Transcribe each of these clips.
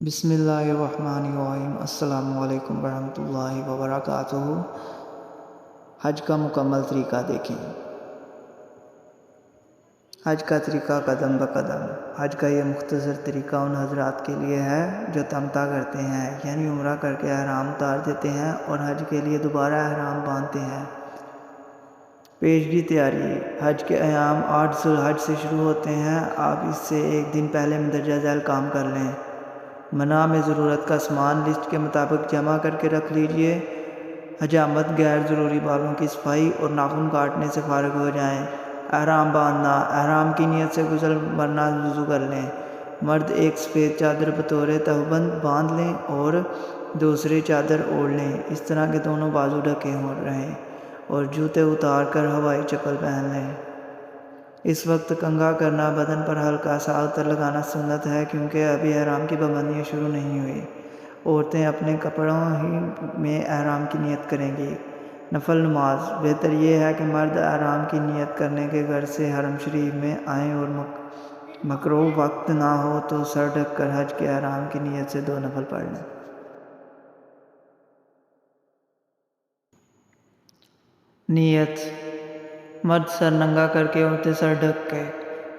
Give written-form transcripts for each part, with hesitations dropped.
بسم اللہ الرحمن الرحیم۔ السلام علیکم ورحمۃ اللہ وبرکاتہ۔ حج کا مکمل طریقہ دیکھیں۔ حج کا طریقہ قدم بقدم۔ حج کا یہ مختصر طریقہ ان حضرات کے لیے ہے جو تمتع کرتے ہیں، یعنی عمرہ کر کے احرام اتار دیتے ہیں اور حج کے لیے دوبارہ احرام باندھتے ہیں۔ پیشگی تیاری۔ حج کے ایام 8 ذی الحج سے شروع ہوتے ہیں۔ آپ اس سے ایک دن پہلے مندرجہ ذیل کام کر لیں۔ منع میں ضرورت کا سامان لسٹ کے مطابق جمع کر کے رکھ لیجئے۔ حجامت، غیر ضروری بالوں کی صفائی اور ناخن کاٹنے سے فارغ ہو جائیں۔ احرام باندھنا۔ احرام کی نیت سے غسل ورنہ وضو کر لیں۔ مرد ایک سفید چادر بطور تہبند باندھ لیں اور دوسری چادر اوڑھ لیں، اس طرح کہ دونوں بازو ڈھکے رہیں، اور جوتے اتار کر ہوائی چپل پہن لیں۔ اس وقت کنگھا کرنا، بدن پر ہلکا سا عطر لگانا سنت ہے، کیونکہ ابھی احرام کی پابندیاں شروع نہیں ہوئی۔ عورتیں اپنے کپڑوں ہی میں احرام کی نیت کریں گی۔ نفل نماز۔ بہتر یہ ہے کہ مرد احرام کی نیت کرنے کے گھر سے حرم شریف میں آئیں، اور مکروہ وقت نہ ہو تو سر ڈھک کر حج کے احرام کی نیت سے 2 نفل پڑھ لیں۔ نیت۔ مرد سر ننگا کر کے، عورتیں سر ڈھک کے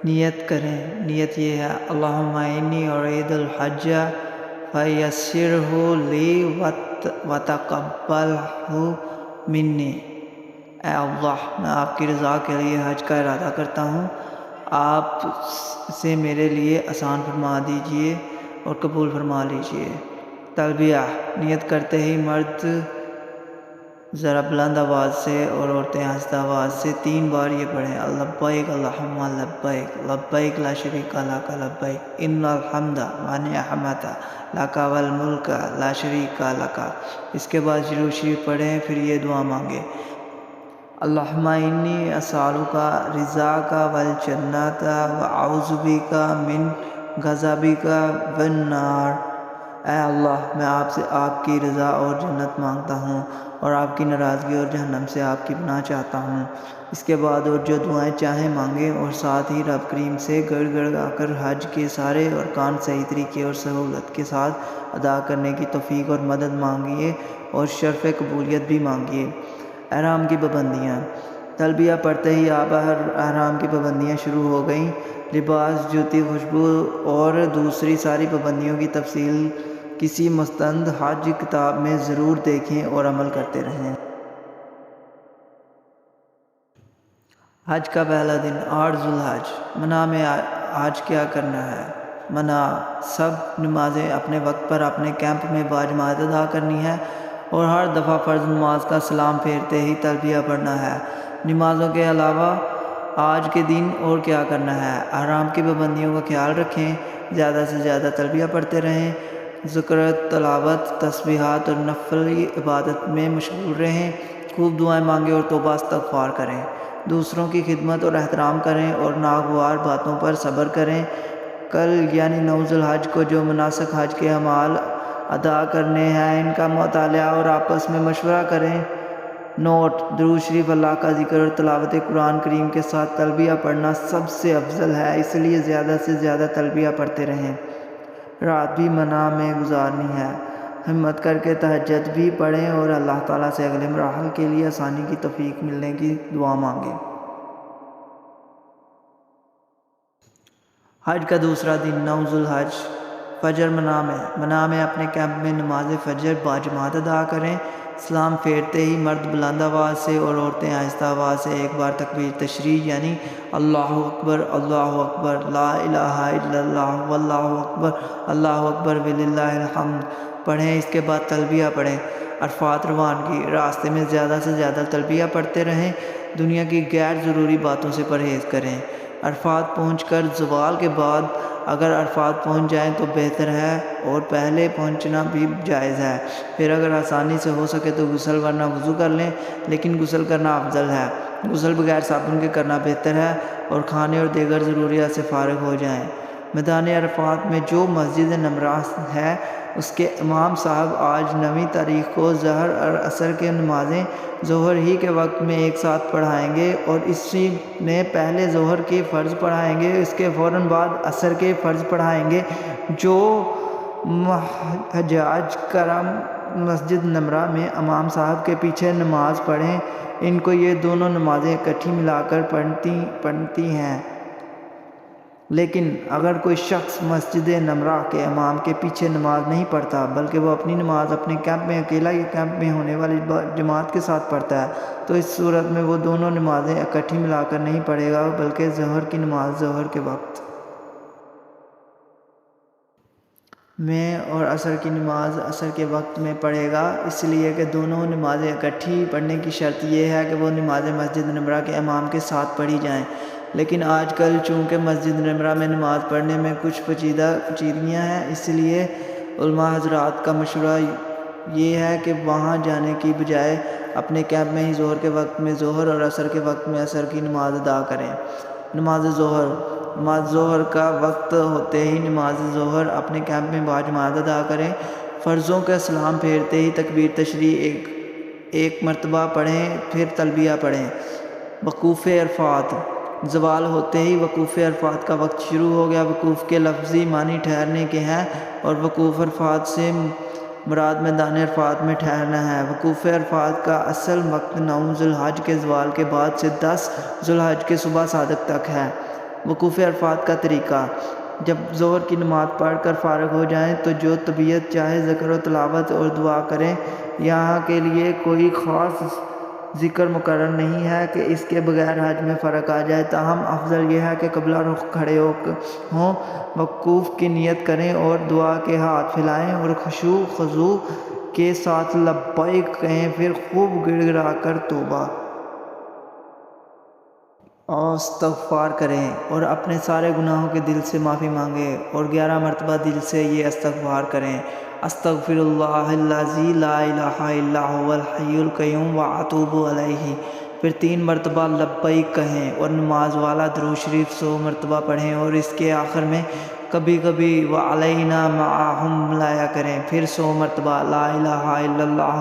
نیت کریں۔ نیت یہ ہے: اللہم انی ارید الحج فیسرہ لی وتقبلہ منی۔ اے اللہ، میں آپ کی رضا کے لیے حج کا ارادہ کرتا ہوں، آپ اسے میرے لیے آسان فرما دیجئے اور قبول فرما لیجئے۔ تلبیہ۔ نیت کرتے ہی مرد ذرا بلند آواز سے اور عورتیں آہستہ آواز سے 3 بار یہ پڑھیں: لبیک اللہم لبیک، لبیک لا شریک لک لبیک، ان الحمد ونعمت لک والملک لا شریک لک۔ اس کے بعد درود شریف پڑھیں، پھر یہ دعا مانگیں: اللہم انی اسألک رضاک والجنۃ واعوذ بک من غضبک والنار۔ اے اللہ، میں آپ سے آپ کی رضا اور جنت مانگتا ہوں، اور آپ کی ناراضگی اور جہنم سے آپ کی پناہ چاہتا ہوں۔ اس کے بعد اور جو دعائیں چاہیں مانگیں، اور ساتھ ہی رب کریم سے گڑ گڑ گا کر حج کے سارے ارکان صحیح طریقے اور سہولت کے ساتھ ادا کرنے کی توفیق اور مدد مانگیے، اور شرف قبولیت بھی مانگیے۔ احرام کی پابندیاں۔ تلبیہ پڑھتے ہی آپ احرام کی پابندیاں شروع ہو گئیں۔ لباس، جوتی، خوشبو اور دوسری ساری پابندیوں کی تفصیل کسی مستند حج کتاب میں ضرور دیکھیں اور عمل کرتے رہیں۔ حج کا پہلا دن 8 ذی الحج۔ منع میں حج کیا کرنا ہے؟ منع: سب نمازیں اپنے وقت پر اپنے کیمپ میں باجماعت ادا کرنی ہے، اور ہر دفعہ فرض نماز کا سلام پھیرتے ہی تلبیہ پڑھنا ہے۔ نمازوں کے علاوہ آج کے دن اور کیا کرنا ہے؟ احرام کی پابندیوں کا خیال رکھیں، زیادہ سے زیادہ تلبیہ پڑھتے رہیں، ذکر، تلاوت، تسبیحات اور نفلی عبادت میں مشغول رہیں، خوب دعائیں مانگیں اور توبہ استغفار کریں، دوسروں کی خدمت اور احترام کریں، اور ناگوار باتوں پر صبر کریں۔ کل یعنی 9 ذی الحج کو جو مناسک حج کے اعمال ادا کرنے ہیں، ان کا مطالعہ اور آپس میں مشورہ کریں۔ نوٹ: درود شریف، اللہ کا ذکر اور تلاوت قرآن کریم کے ساتھ تلبیہ پڑھنا سب سے افضل ہے، اس لیے زیادہ سے زیادہ تلبیہ پڑھتے رہیں۔ رات بھی منع میں گزارنی ہے۔ ہمت کر کے تہجد بھی پڑھیں اور اللہ تعالیٰ سے اگلے مراحل کے لیے آسانی کی توفیق ملنے کی دعا مانگیں۔ حج کا دوسرا دن 9 ذی الحج۔ فجر منع میں اپنے کیمپ میں نماز فجر باجماعت ادا کریں۔ سلام پھیرتے ہی مرد بلند آواز سے اور عورتیں آہستہ آواز سے ایک بار تکبیر تشریق یعنی اللہ اکبر لا الہ الا اللہ واللہ اکبر وللہ الحمد پڑھیں۔ اس کے بعد تلبیہ پڑھیں۔ عرفات روانگی۔ راستے میں زیادہ سے زیادہ تلبیہ پڑھتے رہیں، دنیا کی غیر ضروری باتوں سے پرہیز کریں۔ عرفات پہنچ کر زوال کے بعد اگر عرفات پہنچ جائیں تو بہتر ہے، اور پہلے پہنچنا بھی جائز ہے۔ پھر اگر آسانی سے ہو سکے تو غسل ورنہ وضو کر لیں، لیکن غسل کرنا افضل ہے۔ غسل بغیر صابن کے کرنا بہتر ہے، اور کھانے اور دیگر ضروریات سے فارغ ہو جائیں۔ میدان عرفات میں جو مسجد نمرہ ہے، اس کے امام صاحب آج 9 تاریخ کو ظہر اور عصر کی نمازیں ظہر ہی کے وقت میں ایک ساتھ پڑھائیں گے، اور اسی میں پہلے ظہر کے فرض پڑھائیں گے، اس کے فوراً بعد عصر کے فرض پڑھائیں گے۔ جو حجاج کرام مسجد نمرہ میں امام صاحب کے پیچھے نماز پڑھیں۔ ان کو یہ دونوں نمازیں اکٹھی ملا کر پڑھتی ہیں۔ لیکن اگر کوئی شخص مسجد نمرہ کے امام کے پیچھے نماز نہیں پڑھتا بلکہ وہ اپنی نماز اپنے کیمپ میں اکیلا یا کیمپ میں ہونے والی جماعت کے ساتھ پڑھتا ہے تو اس صورت میں وہ دونوں نمازیں اکٹھی ملا کر نہیں پڑھے گا بلکہ ظہر کی نماز ظہر کے وقت میں اور عصر کی نماز عصر کے وقت میں پڑھے گا، اس لیے کہ دونوں نمازیں اکٹھی پڑھنے کی شرط یہ ہے کہ وہ نمازیں مسجد نمرہ کے امام کے ساتھ پڑھی جائیں۔ لیکن آج کل چونکہ مسجد نمرہ میں نماز پڑھنے میں کچھ پیچیدگیاں ہیں، اس لیے علماء حضرات کا مشورہ یہ ہے کہ وہاں جانے کی بجائے اپنے کیمپ میں ہی ظہر کے وقت میں ظہر اور عصر کے وقت میں عصر کی نماز ادا کریں۔ نماز ظہر کا وقت ہوتے ہی نماز ظہر اپنے کیمپ میں باجماعت ادا کریں۔ فرضوں کا سلام پھیرتے ہی تکبیر تشریح ایک مرتبہ پڑھیں، پھر تلبیہ پڑھیں۔ وقوف عرفات، زوال ہوتے ہی وقوف عرفات کا وقت شروع ہو گیا۔ وقوف کے لفظی معنی ٹھہرنے کے ہیں اور وقوف عرفات سے مراد میدان عرفات میں ٹھہرنا ہے۔ وقوف عرفات کا اصل وقت 9 ذی الحج کے زوال کے بعد سے 10 ذی الحج کے صبح صادق تک ہے۔ وقوف عرفات کا طریقہ: جب ظہر کی نماز پڑھ کر فارغ ہو جائیں تو جو طبیعت چاہے ذکر و تلاوت اور دعا کریں۔ یہاں کے لیے کوئی خاص ذکر مقرر نہیں ہے کہ اس کے بغیر حج میں فرق آ جائے، تاہم افضل یہ ہے کہ قبلہ رخ کھڑے ہوں، وقوف کی نیت کریں اور دعا کے ہاتھ پھیلائیں اور خشوع خضوع کے ساتھ لبیک کہیں، پھر خوب گڑ گڑا کر توبہ اور استغفار کریں اور اپنے سارے گناہوں کے دل سے معافی مانگیں اور 11 مرتبہ دل سے یہ استغفار کریں: استغفر اللہ الذی لا الہ الا هو الحی القیوم واتوب الیہ۔ پھر 3 مرتبہ لبیک کہیں اور نماز والا درود شریف 100 مرتبہ پڑھیں اور اس کے آخر میں کبھی کبھی وعلینا معہم ملایا کریں۔ پھر 100 مرتبہ لا الہ الا اللہ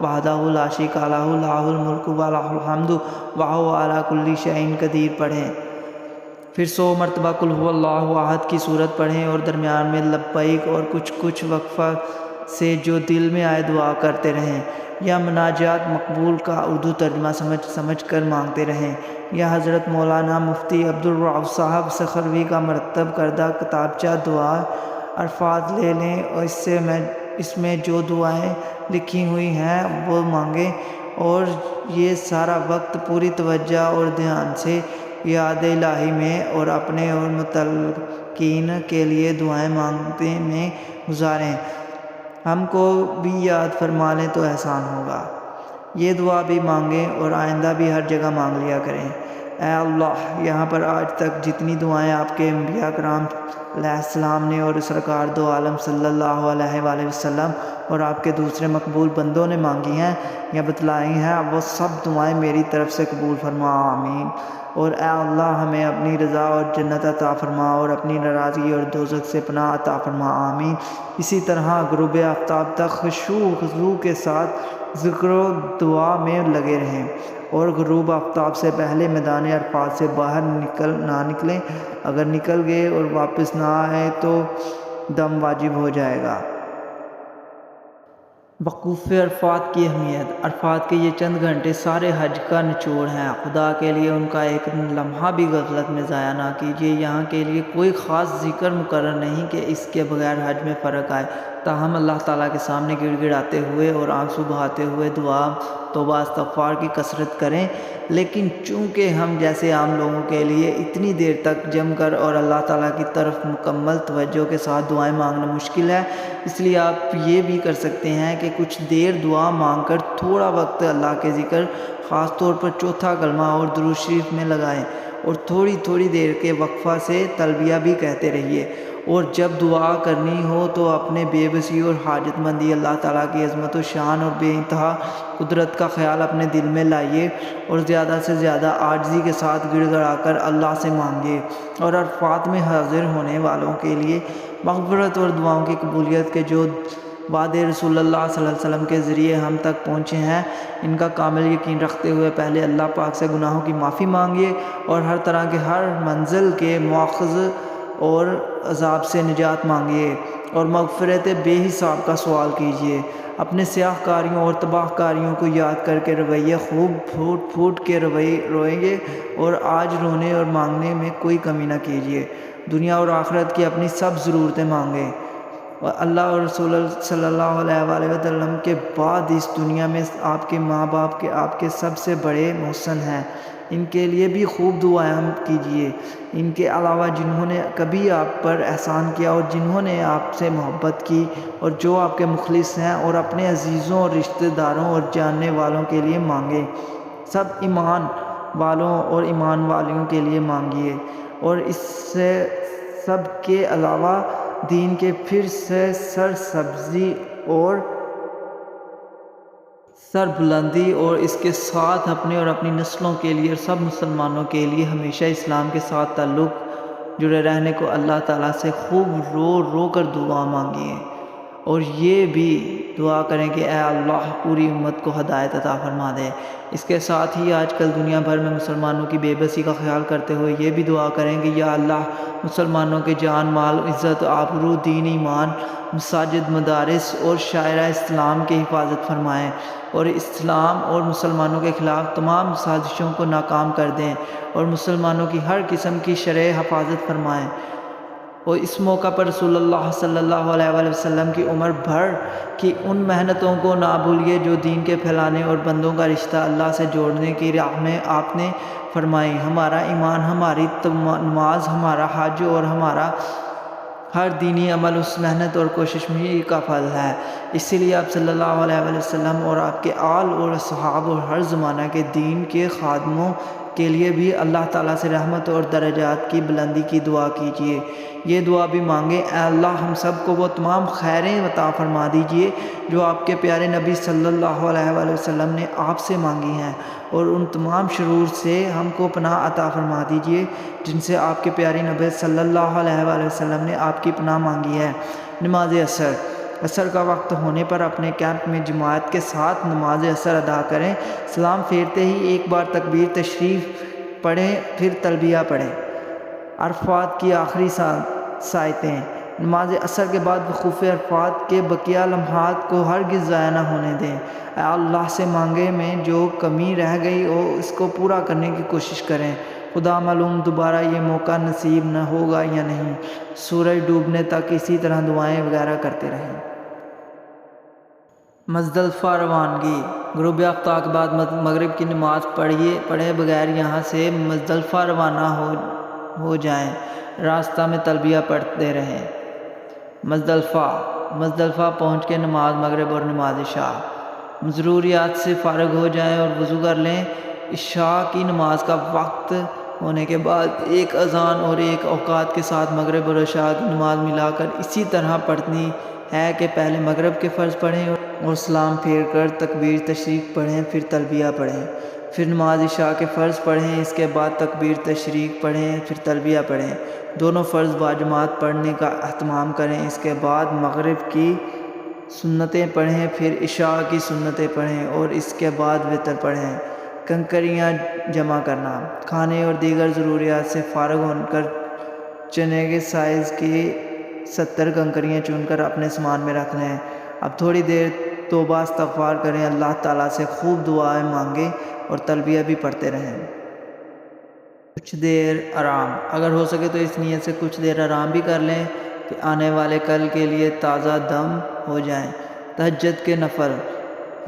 وحدہ لا شریک لہ لہ الملک و لہ الحمد وہو علی کل شیء قدیر پڑھیں۔ پھر 100 مرتبہ قل ھو اللہ احد کی سورت پڑھیں اور درمیان میں لبیک اور کچھ وقفہ سے جو دل میں آئے دعا کرتے رہیں، یا مناجات مقبول کا اردو ترجمہ سمجھ کر مانگتے رہیں، یا حضرت مولانا مفتی عبدالرؤف صاحب سکھروی کا مرتب کردہ کتابچہ دعا عرفات لے لیں اور اس میں جو دعائیں لکھی ہوئی ہیں وہ مانگیں اور یہ سارا وقت پوری توجہ اور دھیان سے یاد الہی میں اور اپنے اور متعلقین کے لیے دعائیں مانگتے میں گزاریں۔ ہم کو بھی یاد فرما لیں تو احسان ہوگا۔ یہ دعا بھی مانگیں اور آئندہ بھی ہر جگہ مانگ لیا کریں: اے اللہ، یہاں پر آج تک جتنی دعائیں آپ کے انبیاء کرام علیہ السلام نے اور سرکار دو عالم صلی اللہ علیہ وآلہ وسلم اور آپ کے دوسرے مقبول بندوں نے مانگی ہیں یا بتلائی ہیں، وہ سب دعائیں میری طرف سے قبول فرما، آمین۔ اور اے اللہ، ہمیں اپنی رضا اور جنت عطا فرما اور اپنی ناراضگی اور دوزخ سے پناہ عطا فرما، آمین۔ اسی طرح غروب آفتاب تک خشوع و خضوع کے ساتھ ذکر و دعا میں لگے رہیں اور غروب آفتاب سے پہلے میدان عرفات سے باہر نہ نکلیں۔ اگر نکل گئے اور واپس نہ آئے تو دم واجب ہو جائے گا۔ وقوف عرفات کی اہمیت: عرفات کے یہ چند گھنٹے سارے حج کا نچوڑ ہیں، خدا کے لیے ان کا ایک لمحہ بھی غفلت میں ضائع نہ کیجیے۔ یہاں کے لیے کوئی خاص ذکر مقرر نہیں کہ اس کے بغیر حج میں فرق آئے، تاہم اللہ تعالیٰ کے سامنے گڑ گڑاتے ہوئے اور آنسو بہاتے ہوئے دعا توبہ استغفار کی کثرت کریں۔ لیکن چونکہ ہم جیسے عام لوگوں کے لیے اتنی دیر تک جم کر اور اللہ تعالیٰ کی طرف مکمل توجہ کے ساتھ دعائیں مانگنا مشکل ہے، اس لیے آپ یہ بھی کر سکتے ہیں کہ کچھ دیر دعا مانگ کر تھوڑا وقت اللہ کے ذکر، خاص طور پر چوتھا کلمہ اور درود شریف میں لگائیں اور تھوڑی دیر کے وقفہ سے تلبیہ بھی کہتے رہیے۔ اور جب دعا کرنی ہو تو اپنے بے بسی اور حاجت مندی، اللہ تعالیٰ کی عظمت و شان اور بے انتہا قدرت کا خیال اپنے دل میں لائیے اور زیادہ سے زیادہ عاجزی کے ساتھ گڑ گڑا کر اللہ سے مانگیے۔ اور عرفات میں حاضر ہونے والوں کے لیے مغفرت اور دعاؤں کی قبولیت کے جو وعدے رسول اللہ صلی اللہ علیہ وسلم کے ذریعے ہم تک پہنچے ہیں، ان کا کامل یقین رکھتے ہوئے پہلے اللہ پاک سے گناہوں کی معافی مانگیے اور ہر طرح کے ہر منزل کے مواخذ اور عذاب سے نجات مانگیے اور مغفرت بے حساب کا سوال کیجیے۔ اپنے سیاہ کاریوں اور تباہ کاریوں کو یاد کر کے رویے خوب پھوٹ پھوٹ کے روئیں گے اور آج رونے اور مانگنے میں کوئی کمی نہ کیجیے۔ دنیا اور آخرت کی اپنی سب ضرورتیں مانگیں۔ اور اللہ اور رسول صلی اللہ علیہ وآلہ وسلم کے بعد اس دنیا میں آپ کے ماں باپ آپ کے سب سے بڑے محسن ہیں، ان کے لیے بھی خوب دعائیں کیجیے۔ ان کے علاوہ جنہوں نے کبھی آپ پر احسان کیا اور جنہوں نے آپ سے محبت کی اور جو آپ کے مخلص ہیں، اور اپنے عزیزوں اور رشتہ داروں اور جاننے والوں کے لیے مانگیں۔ سب ایمان والوں اور ایمان والیوں کے لیے مانگیے، اور اس سے سب کے علاوہ دین کے پھر سے سرسبزی اور سربلندی، اور اس کے ساتھ اپنے اور اپنی نسلوں کے لیے اور سب مسلمانوں کے لیے ہمیشہ اسلام کے ساتھ تعلق جڑے رہنے کو اللہ تعالیٰ سے خوب رو رو کر دعا مانگیے، اور یہ بھی دعا کریں کہ اے اللہ پوری امت کو ہدایت عطا فرما دے۔ اس کے ساتھ ہی آج کل دنیا بھر میں مسلمانوں کی بے بسی کا خیال کرتے ہوئے یہ بھی دعا کریں کہ یا اللہ مسلمانوں کے جان مال عزت آبرو دین ایمان مساجد مدارس اور شاعرہ اسلام کی حفاظت فرمائیں، اور اسلام اور مسلمانوں کے خلاف تمام سازشوں کو ناکام کر دیں، اور مسلمانوں کی ہر قسم کی شرعی حفاظت فرمائیں۔ اور اس موقع پر رسول اللہ صلی اللہ علیہ وآلہ وسلم کی عمر بھر کی ان محنتوں کو نہ بھولیے جو دین کے پھیلانے اور بندوں کا رشتہ اللہ سے جوڑنے کی راہ میں آپ نے فرمائی۔ ہمارا ایمان، ہماری نماز، ہمارا حج اور ہمارا ہر دینی عمل اس محنت اور کوشش میں کا پھل ہے۔ اسی لیے آپ صلی اللہ علیہ وآلہ وسلم اور آپ کے آل اور اصحاب اور ہر زمانہ کے دین کے خادموں کے لیے بھی اللہ تعالیٰ سے رحمت اور درجات کی بلندی کی دعا کیجیے۔ یہ دعا بھی مانگیں، اے اللہ ہم سب کو وہ تمام خیریں عطا فرما دیجیے جو آپ کے پیارے نبی صلی اللہ علیہ وآلہ وسلم نے آپ سے مانگی ہیں، اور ان تمام شرور سے ہم کو پناہ عطا فرما دیجیے جن سے آپ کے پیارے نبی صلی اللہ علیہ وآلہ وسلم نے آپ کی پناہ مانگی ہے۔ نماز عصر کا وقت ہونے پر اپنے کیمپ میں جماعت کے ساتھ نماز عصر ادا کریں۔ سلام پھیرتے ہی ایک بار تکبیر تشریف پڑھیں، پھر تلبیہ پڑھیں۔ عرفات کی آخری ساعتیں نماز عصر کے بعد وقوف عرفات کے بقیہ لمحات کو ہرگز ضائع نہ ہونے دیں۔ اے اللہ سے مانگے میں جو کمی رہ گئی ہو اس کو پورا کرنے کی کوشش کریں، خدا معلوم دوبارہ یہ موقع نصیب نہ ہوگا یا نہیں۔ سورج ڈوبنے تک اسی طرح دعائیں وغیرہ کرتے رہیں۔ مزدلفہ روانگی۔ غروب آفتاب کے بعد مغرب کی نماز پڑھے بغیر یہاں سے مزدلفہ روانہ ہو جائیں، راستہ میں تلبیہ پڑھتے رہیں۔ مزدلفہ پہنچ کے نماز مغرب اور نماز عشاء، ضروریات سے فارغ ہو جائیں اور وضو کر لیں۔ عشاء کی نماز کا وقت ہونے کے بعد ایک اذان اور ایک اوقات کے ساتھ مغرب اور عشاء کی نماز ملا کر اسی طرح پڑھنی ہے کہ پہلے مغرب کے فرض پڑھیں اور سلام پھیر کر تکبیر تشریق پڑھیں، پھر تلبیہ پڑھیں، پھر نماز عشاء کے فرض پڑھیں، اس کے بعد تکبیر تشریق پڑھیں، پھر تلبیہ پڑھیں۔ دونوں فرض باجماعت پڑھنے کا اہتمام کریں۔ اس کے بعد مغرب کی سنتیں پڑھیں، پھر عشاء کی سنتیں پڑھیں، اور اس کے بعد وتر پڑھیں۔ کنکریاں جمع کرنا۔ کھانے اور دیگر ضروریات سے فارغ ہو کر چنے کے سائز کی 70 کنکریاں چن کر اپنے سامان میں رکھ لیں۔ اب تھوڑی دیر توبہ استغفار کریں، اللہ تعالیٰ سے خوب دعائیں مانگیں اور تلبیہ بھی پڑھتے رہیں۔ کچھ دیر آرام۔ اگر ہو سکے تو اس نیت سے کچھ دیر آرام بھی کر لیں کہ آنے والے کل کے لیے تازہ دم ہو جائیں۔ تہجد کے نفل۔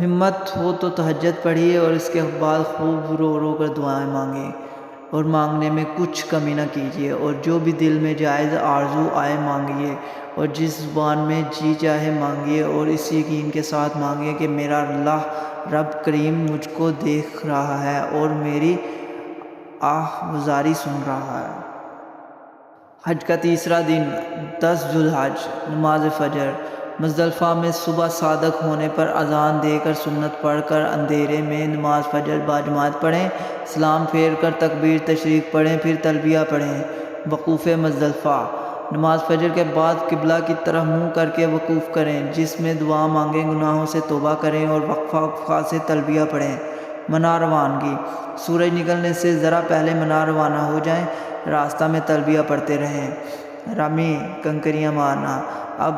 ہمت ہو تو تہجد پڑھیے اور اس کے بعد خوب رو رو کر دعائیں مانگیں، اور مانگنے میں کچھ کمی نہ کیجیے، اور جو بھی دل میں جائز آرزو آئے مانگیے، اور جس زبان میں جی چاہے مانگیے، اور اس یقین کے ساتھ مانگیے کہ میرا اللہ رب کریم مجھ کو دیکھ رہا ہے اور میری آہ گزاری سن رہا ہے۔ حج کا تیسرا دن 10 ذو الحج۔ نماز فجر۔ مزدلفہ میں صبح صادق ہونے پر اذان دے کر سنت پڑھ کر اندھیرے میں نماز فجر باجماعت پڑھیں، سلام پھیر کر تکبیر تشریق پڑھیں، پھر تلبیہ پڑھیں۔ وقوف مزدلفہ۔ نماز فجر کے بعد قبلہ کی طرف منہ کر کے وقوف کریں، جس میں دعا مانگیں، گناہوں سے توبہ کریں اور وقفہ سے تلبیہ پڑھیں۔ منا روانگی۔ سورج نکلنے سے ذرا پہلے منا روانہ ہو جائیں، راستہ میں تلبیہ پڑھتے رہیں۔ رمی کنکریاں مارنا۔ اب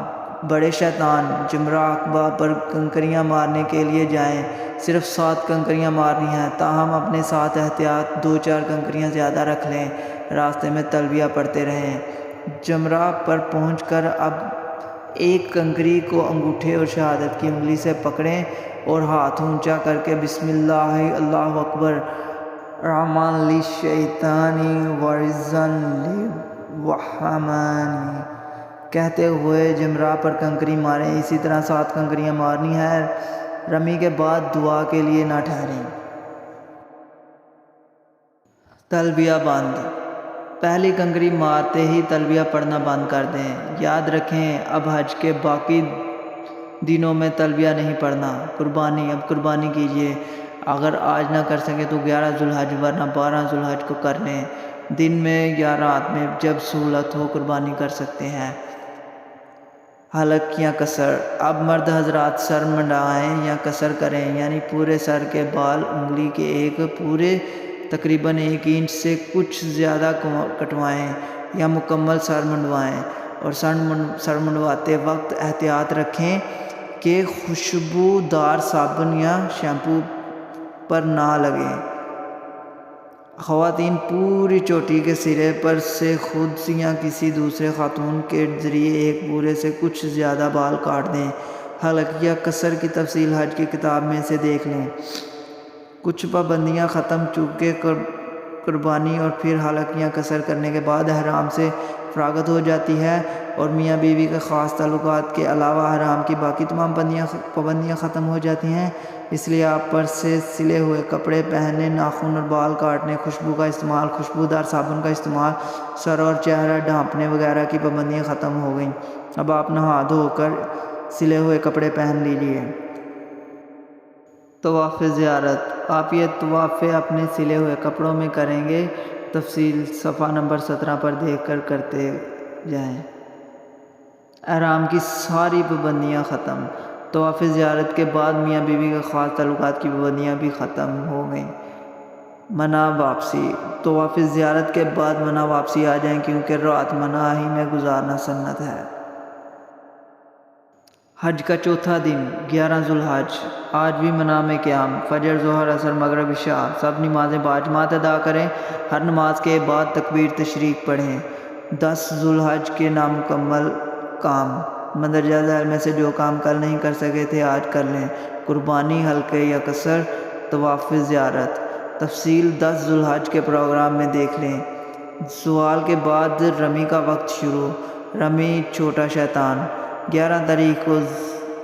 بڑے شیطان جمرہ عقبہ پر کنکریاں مارنے کے لیے جائیں۔ صرف 7 کنکریاں مارنی ہیں، تاہم اپنے ساتھ احتیاط 2-4 کنکریاں زیادہ رکھ لیں۔ راستے میں تلبیہ پڑھتے رہیں۔ جمرہ پر پہنچ کر اب ایک کنکری کو انگوٹھے اور شہادت کی انگلی سے پکڑیں اور ہاتھ اونچا کر کے بسم اللہ اللہ اکبر رحمان للشیطانی ورزن للرحمن کہتے ہوئے جمرہ پر کنکری ماریں۔ اسی طرح 7 کنکریاں مارنی ہے۔ رمی کے بعد دعا کے لیے نہ ٹھہریں۔ تلبیہ بند۔ پہلی کنکری مارتے ہی تلبیہ پڑھنا بند کر دیں۔ یاد رکھیں اب حج کے باقی دنوں میں تلبیہ نہیں پڑھنا۔ قربانی۔ اب قربانی کیجیے۔ اگر آج نہ کر سکیں تو 11 ذوالحج ورنہ 12 ذوالحج کو کر لیں۔ دن میں یا رات میں جب سہولت ہو قربانی کر سکتے ہیں۔ حلق یا قصر۔ اب مرد حضرات سر منڈائیں یا قصر کریں، یعنی پورے سر کے بال انگلی کے ایک پورے تقریباً 1 انچ سے کچھ زیادہ کٹوائیں یا مکمل سر منڈوائیں، اور سر منڈواتے وقت احتیاط رکھیں کہ خوشبودار صابن یا شیمپو پر نہ لگیں۔ خواتین پوری چوٹی کے سرے پر سے خود یا کسی دوسرے خاتون کے ذریعے ایک پورے سے کچھ زیادہ بال کاٹ دیں۔ حلق یا قصر کی تفصیل حج کی کتاب میں سے دیکھ لیں۔ کچھ پابندیاں ختم چونکہ قربانی اور پھر حلق یا قصر کرنے کے بعد احرام سے فراغت ہو جاتی ہے، اور میاں بیوی کے خاص تعلقات کے علاوہ احرام کی باقی تمام پابندیاں ختم ہو جاتی ہیں۔ اس لیے آپ پر سے سلے ہوئے کپڑے پہننے، ناخن اور بال کاٹنے، خوشبو کا استعمال، خوشبودار صابن کا استعمال، سر اور چہرہ ڈھانپنے وغیرہ کی پابندیاں ختم ہو گئیں۔ اب آپ نہا دھو کر سلے ہوئے کپڑے پہن لیجیے۔ طواف زیارت۔ آپ یہ طواف اپنے سلے ہوئے کپڑوں میں کریں گے۔ تفصیل صفحہ نمبر 17 پر دیکھ کر کرتے جائیں۔ احرام کی ساری پابندیاں ختم۔ طواف زیارت کے بعد میاں بیوی کے خاص تعلقات کی پابندیاں بھی ختم ہو گئیں۔ منی واپسی۔ طواف زیارت کے بعد منی واپسی آ جائیں، کیونکہ رات منی ہی میں گزارنا سنت ہے۔ حج کا چوتھا دن 11 ذوالحج۔ آج بھی منی میں قیام، فجر، ظہر، عصر، مغرب، عشاء سب نمازیں باجماعت ادا کریں۔ ہر نماز کے بعد تکبیر تشریق پڑھیں۔ 10 ذوالحج کے نامکمل کام۔ مندرجہ ذیل میں سے جو کام کل نہیں کر سکے تھے آج کر لیں۔ قربانی، حلقے یا قصر، طواف زیارت۔ تفصیل 10 ذوالحج کے پروگرام میں دیکھ لیں۔ زوال کے بعد رمی کا وقت شروع۔ رمی چھوٹا شیطان۔ 11 تاریخ کو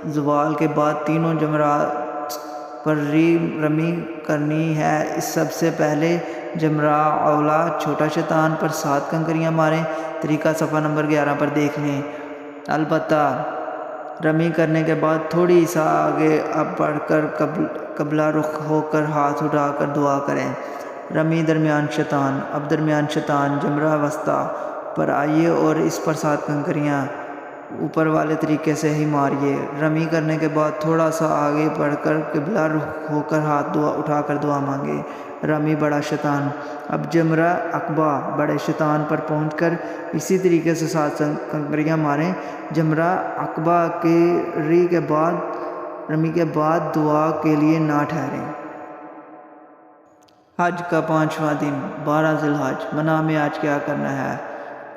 زوال کے بعد تینوں جمرات پر رمی کرنی ہے۔ اس سب سے پہلے جمرہ اولا چھوٹا شیطان پر 7 کنکریاں ماریں۔ طریقہ صفحہ نمبر 11 پر دیکھ لیں۔ البتہ رمی کرنے کے بعد تھوڑی سا آگے اب بڑھ کر قبلہ رخ ہو کر ہاتھ اٹھا کر دعا کریں۔ رمی درمیان شیطان۔ اب درمیان شیطان جمرہ وسطیٰ پر آئیے اور اس پر 7 کنکریاں اوپر والے طریقے سے ہی ماریے۔ رمی کرنے کے بعد تھوڑا سا آگے بڑھ کر قبلہ رخ ہو کر ہاتھ اٹھا کر دعا مانگے۔ رمی بڑا شیطان۔ اب جمرہ عقبہ بڑے شیطان پر پہنچ کر اسی طریقے سے 7 کنکریاں ماریں۔ جمرہ عقبہ کے رمی کے بعد دعا کے لیے نہ ٹھہریں۔ حج کا 5واں دن 12 ذوالحج۔ منی میں آج کیا کرنا ہے؟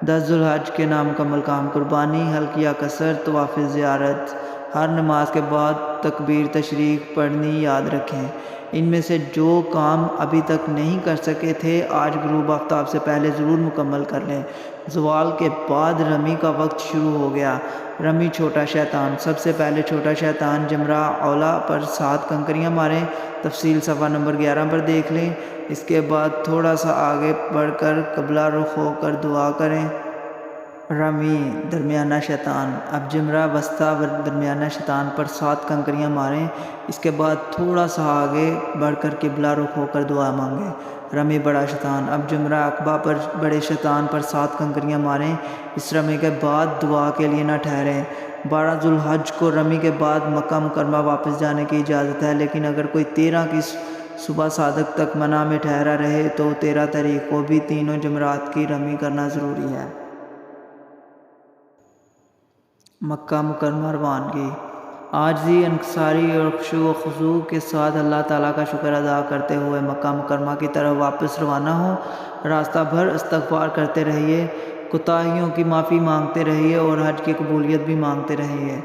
10 ذوالحج کے نامکمل کام۔ قربانی، حلق یا قصر، طواف زیارت۔ ہر نماز کے بعد تکبیر تشریق پڑھنی یاد رکھیں۔ ان میں سے جو کام ابھی تک نہیں کر سکے تھے آج غروب آفتاب سے پہلے ضرور مکمل کر لیں۔ زوال کے بعد رمی کا وقت شروع ہو گیا۔ رمی چھوٹا شیطان۔ سب سے پہلے چھوٹا شیطان جمرہ اولا پر 7 کنکریاں ماریں۔ تفصیل صفحہ نمبر 11 پر دیکھ لیں۔ اس کے بعد تھوڑا سا آگے بڑھ کر قبلہ رخ ہو کر دعا کریں۔ رمی درمیانہ شیطان۔ اب جمرہ وسطیٰ درمیانہ شیطان پر 7 کنکریاں ماریں۔ اس کے بعد تھوڑا سا آگے بڑھ کر قبلہ رخ ہو کر دعا مانگیں۔ رمی بڑا شیطان۔ اب جمرہ عقبہ پر بڑے شیطان پر 7 کنکریاں ماریں۔ اس رمی کے بعد دعا کے لیے نہ ٹھہریں۔ 12 ذوالحج کو رمی کے بعد مکہ مکرمہ واپس جانے کی اجازت ہے، لیکن اگر کوئی 13 کی صبح صادق تک منی میں ٹھہرا رہے تو 13 تاریخ کو بھی تینوں جمرات کی رمی کرنا ضروری ہے۔ مکہ مکرمہ روانگی۔ عاجزی، انکساری اور خشوع و خضوع کے ساتھ اللہ تعالیٰ کا شکر ادا کرتے ہوئے مکہ مکرمہ کی طرف واپس روانہ ہوں۔ راستہ بھر استغفار کرتے رہیے، کوتاہیوں کی معافی مانگتے رہیے اور حج کی قبولیت بھی مانگتے رہیے۔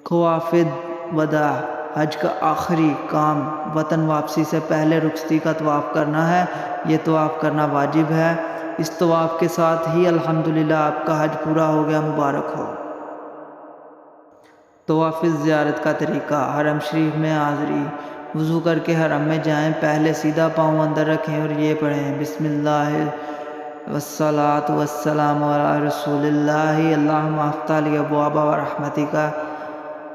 خوافد وداع، حج کا آخری کام وطن واپسی سے پہلے رخصتی کا طواف کرنا ہے۔ یہ طواف کرنا واجب ہے۔ اس طواف کے ساتھ ہی الحمدللہ آپ کا حج پورا ہو گیا، مبارک ہو۔ طواف زیارت کا طریقہ: حرم شریف میں حاضری۔ وضو کر کے حرم میں جائیں، پہلے سیدھا پاؤں اندر رکھیں اور یہ پڑھیں: بسم اللہ والصلاۃ والسلام علی رسول اللہ، اللہم افتح لی ابواب رحمتک۔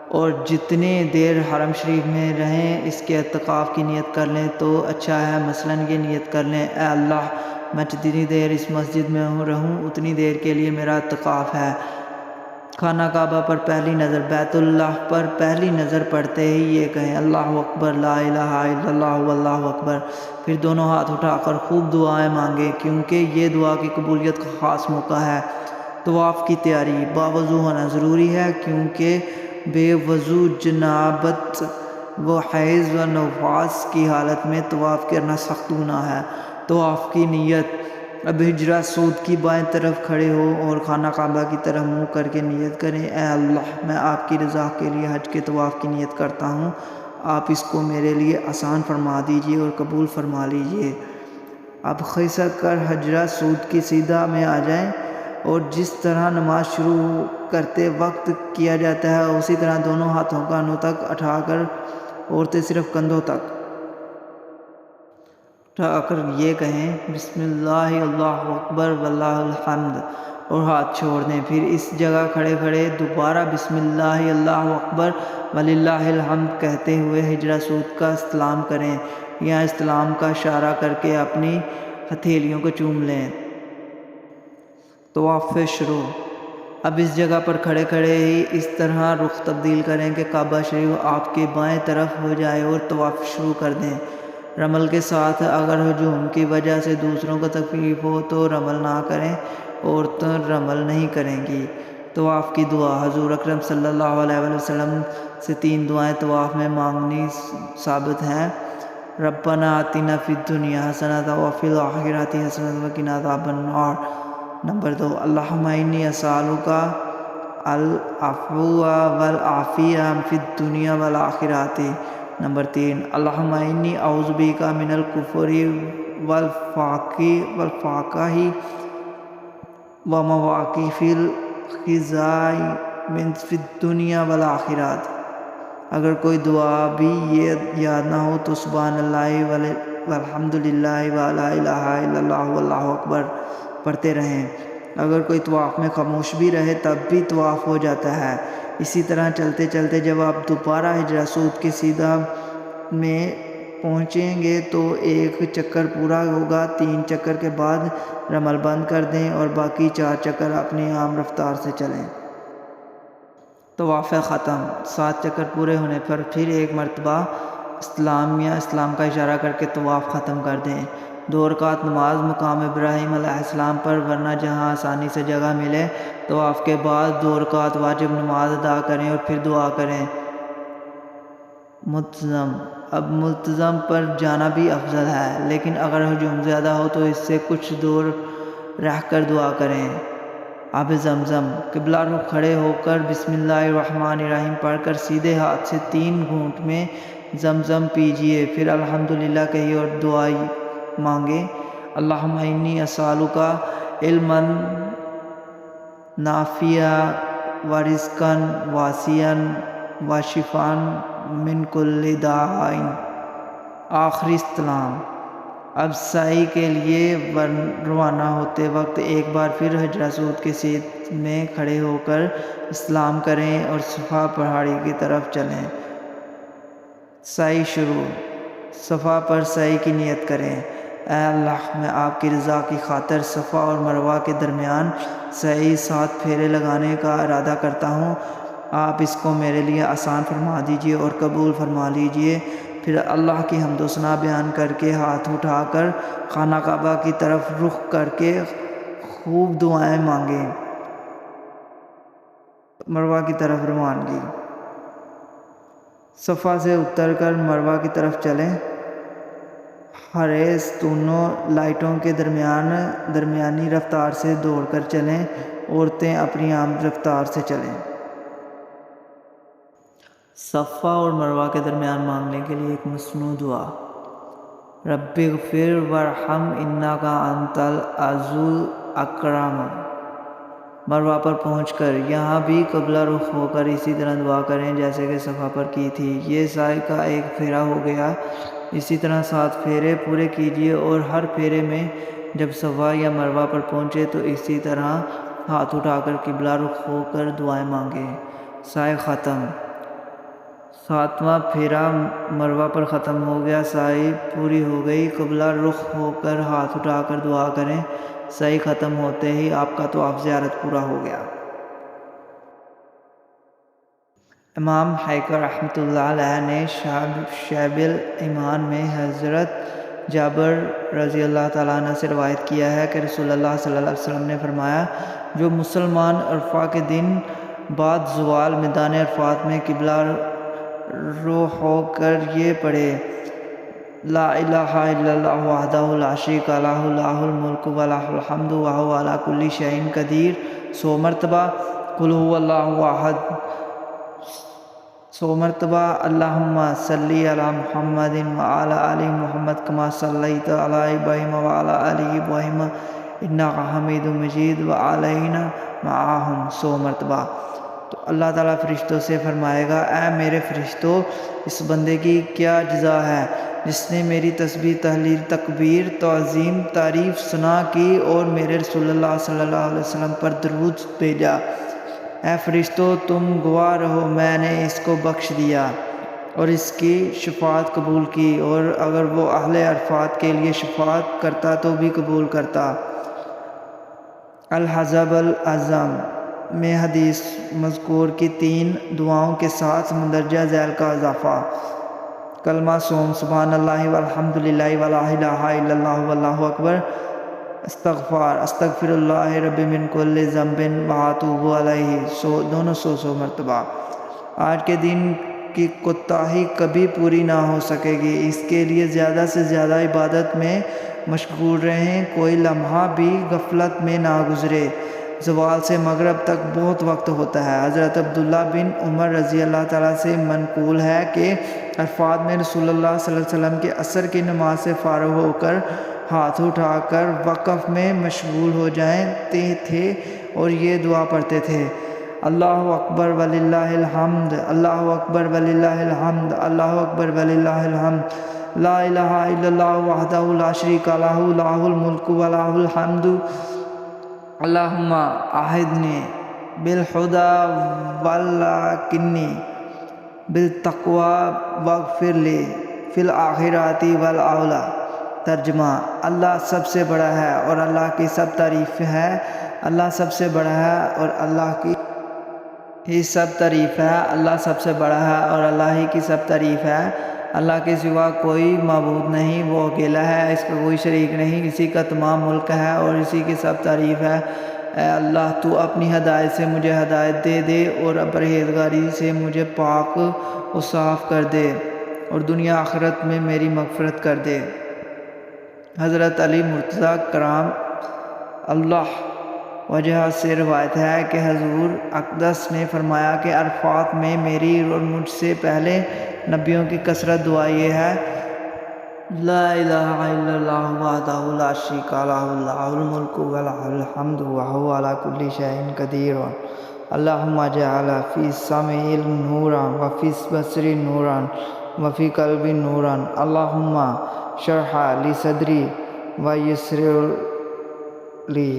اور جتنی دیر حرم شریف میں رہیں اس کے اعتکاف کی نیت کر لیں تو اچھا ہے۔ مثلاً یہ نیت کر لیں: اے اللہ، میں جتنی دیر اس مسجد میں رہوں اتنی دیر کے لیے میرا اعتکاف ہے۔ خانہ کعبہ پر پہلی نظر، بیت اللہ پر پہلی نظر پڑتے ہی یہ کہیں: اللہ اکبر، لا الہ الا اللہ واللہ اکبر۔ پھر دونوں ہاتھ اٹھا کر خوب دعائیں مانگیں، کیونکہ یہ دعا کی قبولیت کا خاص موقع ہے۔ طواف کی تیاری: باوضو ہونا ضروری ہے، کیونکہ بے وضو جنابت و حیض و نفاس کی حالت میں طواف کرنا سخت گناہ ہے۔ طواف کی نیت: اب حجرہ اسود کی بائیں طرف کھڑے ہو اور خانہ کعبہ کی طرف منہ کر کے نیت کریں: اے اللہ، میں آپ کی رضا کے لیے حج کے طواف کی نیت کرتا ہوں، آپ اس کو میرے لیے آسان فرما دیجیے اور قبول فرما لیجیے۔ اب خسک کر حجرہ اسود کی سیدھا میں آ جائیں اور جس طرح نماز شروع کرتے وقت کیا جاتا ہے اسی طرح دونوں ہاتھوں کانوں تک اٹھا کر، عورتیں صرف کندھوں تک اٹھا کر یہ کہیں: بسم اللہ، اللہ اکبر واللہ الحمد، اور ہاتھ چھوڑ دیں۔ پھر اس جگہ کھڑے کھڑے دوبارہ بسم اللہ، اللہ اکبر وللہ الحمد کہتے ہوئے حجرہ اسود کا استلام کریں یا استلام کا اشارہ کر کے اپنی ہتھیلیوں کو چوم لیں۔ طواف شروع: اب اس جگہ پر کھڑے کھڑے ہی اس طرح رخ تبدیل کریں کہ کعبہ شریف آپ کے بائیں طرف ہو جائے اور طواف شروع کر دیں۔ رمل کے ساتھ، اگر ہجوم کی وجہ سے دوسروں کو تکلیف ہو تو رمل نہ کریں، عورتیں رمل نہیں کریں گی۔ طواف کی دعا: حضور اکرم صلی اللہ علیہ وسلم سے 3 دعائیں طواف میں مانگنی ثابت ہیں: ربنا آتنا فی الدنیا حسنۃ وفی الآخرۃ حسنۃ وقنا عذاب النار۔ نمبر 2: اللہم انی اسألک العفو والعافیہ فی الدنیا والآخرۃ۔ نمبر 3: اللہم انی اعوذ بک من الکفر والفقر ومواقف الخزي فی الدنیا والآخرۃ۔ اگر کوئی دعا بھی یہ یاد نہ ہو تو سبحان اللہ والحمدللہ ولا الہ الا اللہ واللہ اکبر پڑھتے رہیں۔ اگر کوئی طواف میں خاموش بھی رہے تب بھی طواف ہو جاتا ہے۔ اسی طرح چلتے چلتے جب آپ دوبارہ حجرہ اسود کے سیدھا میں پہنچیں گے تو 1 چکر پورا ہوگا۔ 3 چکر کے بعد رمل بند کر دیں اور باقی 4 چکر اپنی عام رفتار سے چلیں۔ طواف ختم: 7 چکر پورے ہونے پر پھر ایک مرتبہ استلام یا استلام کا اشارہ کر کے طواف ختم کر دیں۔ 2 رکعت نماز مقام ابراہیم علیہ السلام پر، ورنہ جہاں آسانی سے جگہ ملے۔ طواف کے بعد 2 رکعت واجب نماز ادا کریں اور پھر دعا کریں۔ ملتزم: اب ملتزم پر جانا بھی افضل ہے، لیکن اگر ہجوم زیادہ ہو تو اس سے کچھ دور رہ کر دعا کریں۔ آب زمزم: قبلہ رخ کھڑے ہو کر بسم اللہ الرحمن الرحیم پڑھ کر سیدھے ہاتھ سے 3 گھونٹ میں زمزم پیجیے، پھر الحمدللہ کہیے اور دعا مانگیں: اللہم انی اسألک علما نافعا ورزقا واسعا وشفاء من کل داء۔ آخری استلام: اب سعی کے لیے روانہ ہوتے وقت ایک بار پھر حجرہ اسود کے سیدھ میں کھڑے ہو کر استلام کریں اور صفا پہاڑی کی طرف چلیں۔ سعی شروع: صفا پر سعی کی نیت کریں: اے اللہ، میں آپ کی رضا کی خاطر صفا اور مروہ کے درمیان سعی 7 پھیرے لگانے کا ارادہ کرتا ہوں، آپ اس کو میرے لیے آسان فرما دیجیے اور قبول فرما لیجیے۔ پھر اللہ کی حمد و ثنا بیان کر کے ہاتھ اٹھا کر خانہ کعبہ کی طرف رخ کر کے خوب دعائیں مانگیں۔ مروہ کی طرف روانگی۔ صفا سے اتر کر مروہ کی طرف چلیں۔ حریث دونوں لائٹوں کے درمیانی رفتار سے دوڑ کر چلیں۔ عورتیں اپنی عام رفتار سے چلیں۔ صفا اور مروہ کے درمیان مانگنے کے لیے ایک مصنوع دعا: رب اغفر وارحم انک انت العزیز الاکرم۔ مروہ پر پہنچ کر یہاں بھی قبلہ رخ ہو کر اسی طرح دعا کریں جیسے کہ صفا پر کی تھی۔ یہ سعی کا ایک پھیرا ہو گیا۔ اسی طرح 7 پھیرے پورے کیجیے اور ہر پھیرے میں جب صفا یا مروہ پر پہنچے تو اسی طرح ہاتھ اٹھا کر قبلہ رخ ہو کر دعائیں مانگیں۔ سعی ختم۔ 7واں پھیرا مروہ پر ختم ہو گیا، سعی پوری ہو گئی۔ قبلہ رخ ہو کر ہاتھ اٹھا کر دعا کریں۔ سعی ختم ہوتے ہی آپ کا طواف زیارت پورا ہو گیا۔ امام حیدر رحمۃ اللہ علیہ نے شعب الایمان میں حضرت جابر رضی اللہ تعالیٰ عنہ سے روایت کیا ہے کہ رسول اللہ صلی اللہ علیہ وسلم نے فرمایا، جو مسلمان عرفہ کے دن بعد زوال میدان عرفات میں قبلہ رو ہو کر یہ پڑھے: لا الہ الا اللہ وحدہ لا شریک لہ لہ الملک و لہ الحمد وہو علی کل شیء قدیر 100 مرتبہ، قل ھو اللہ احد 100 مرتبہ، اللہم صلی علی محمد وعلی آل محمد کما صلیت علی ابراہیم وعلی آل ابراہیم انک حمید مجید وعلینا معہم 100 مرتبہ۔ تو اللہ تعالیٰ فرشتوں سے فرمائے گا، اے میرے فرشتوں، اس بندے کی کیا جزا ہے جس نے میری تسبیح، تحلیل، تکبیر، تعظیم، تعریف، ثنا کی اور میرے رسول اللہ صلی اللہ علیہ وسلم پر درود بھیجا۔ اے فرشتوں، تم گواہ رہو، میں نے اس کو بخش دیا اور اس کی شفاعت قبول کی، اور اگر وہ اہل عرفات کے لیے شفاعت کرتا تو بھی قبول کرتا۔ الحزب الاعظم میں حدیث مذکور کی 3 دعاؤں کے ساتھ مندرجہ ذیل کا اضافہ: کلمہ صوم، سبحان اللہ والحمد للہ ولا الہ الا اللہ واللہ اکبر، استغفار، استغفر اللہ ربی من کل ذنب واتوب علیہ، دونوں 100 مرتبہ۔ آج کے دن کی کوتاہی کبھی پوری نہ ہو سکے گی، اس کے لیے زیادہ سے زیادہ عبادت میں مشغول رہیں، کوئی لمحہ بھی غفلت میں نہ گزرے۔ زوال سے مغرب تک بہت وقت ہوتا ہے۔ حضرت عبداللہ بن عمر رضی اللہ تعالیٰ سے منقول ہے کہ عرفات میں رسول اللہ صلی اللہ علیہ وسلم کے عصر کی نماز سے فارغ ہو کر ہاتھ اٹھا کر وقف میں مشغول ہو جاتے تھے اور یہ دعا پڑھتے تھے: اللہ اکبر وللہ الحمد، اللہ اکبر وللہ الحمد، اللہ اکبر وللہ الحمد، لا الہ الا اللہ وحدہ لا شریک لہ لہ الملک و لہ الحمد، اللہم اعذنی بالہدی والکنی بالتقوی واغفر لی فی الآخرۃ والأولی۔ ترجمہ: اللہ سب سے بڑا ہے اور اللہ کی سب تعریف ہے، اللہ سب سے بڑا ہے اور اللہ کی ہی سب تعریف ہے، اللہ سب سے بڑا ہے اور اللہ ہی کی سب تعریف ہے۔ اللہ کے سوا کوئی معبود نہیں، وہ اکیلا ہے، اس کا کوئی شریک نہیں، اسی کا تمام ملک ہے اور اسی کی سب تعریف ہے۔ اے اللہ، تو اپنی ہدایت سے مجھے ہدایت دے دے اور پرہیزگاری سے مجھے پاک و صاف کر دے اور دنیا آخرت میں میری مغفرت کر دے۔ حضرت علی مرتضیٰ کرام اللہ وجہ سے روایت ہے کہ حضور اقدس نے فرمایا کہ عرفات میں میری اور مجھ سے پہلے نبیوں کی کثرت دعا یہ ہے: لا الہ الا اللہ وحدہ لا شریک لہ لہ الملک و لہ الحمد وہو علی کل شیء قدیر، اللہم اجعل فی سمعی نورا وفی بصری نورا وفی قلبی نورا، اللہم اشرح لی صدری ویسر لی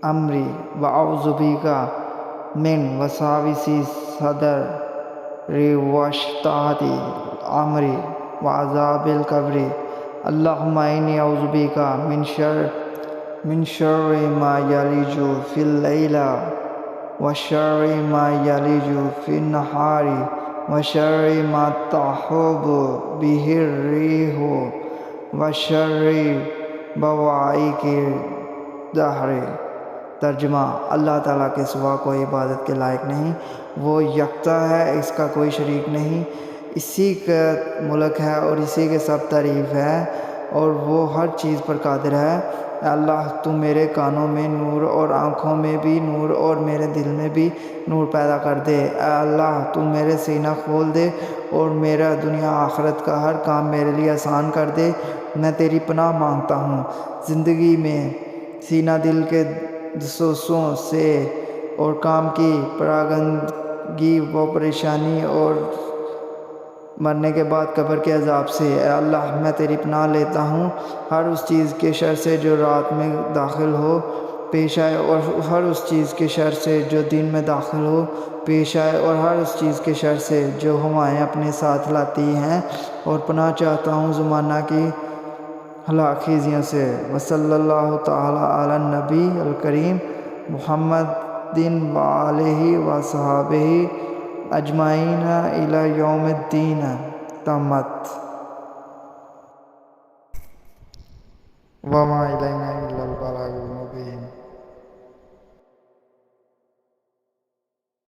امری واعوذ بک من وساوس الصدر وشتات الامر وعذاب القبر، اللہم انی اعوذ بک من شر ما یلج فی اللیل وشر ما یلج فی النہار وشر ما تہب بہ الریح وشر بوائق الدہر۔ ترجمہ: اللہ تعالیٰ کے سوا کوئی عبادت کے لائق نہیں، وہ یکتا ہے، اس کا کوئی شریک نہیں، اسی کا ملک ہے اور اسی کے سب تعریف ہے اور وہ ہر چیز پر قادر ہے۔ اے اللہ، تو میرے کانوں میں نور اور آنکھوں میں بھی نور اور میرے دل میں بھی نور پیدا کر دے۔ اے اللہ، تو میرے سینہ کھول دے اور میرا دنیا آخرت کا ہر کام میرے لیے آسان کر دے۔ میں تیری پناہ مانگتا ہوں زندگی میں سینہ دل کے دسوسوں سے اور کام کی پراگندگی و پریشانی اور مرنے کے بعد قبر کے عذاب سے۔ اے اللہ، میں تیری پناہ لیتا ہوں ہر اس چیز کے شر سے جو رات میں داخل ہو پیش آئے اور ہر اس چیز کے شر سے جو دن میں داخل ہو پیش آئے اور ہر اس چیز کے شر سے جو ہوائیں اپنے ساتھ لاتی ہیں، اور پناہ چاہتا ہوں زمانہ کی ہلاک خیزیوں سے۔ وصلی اللہ تعالیٰ علی النبی الکریم محمد و آلہ و صحابہ اجمعین الی یوم الدین۔ تمت۔ وما الینا الا البلاغ۔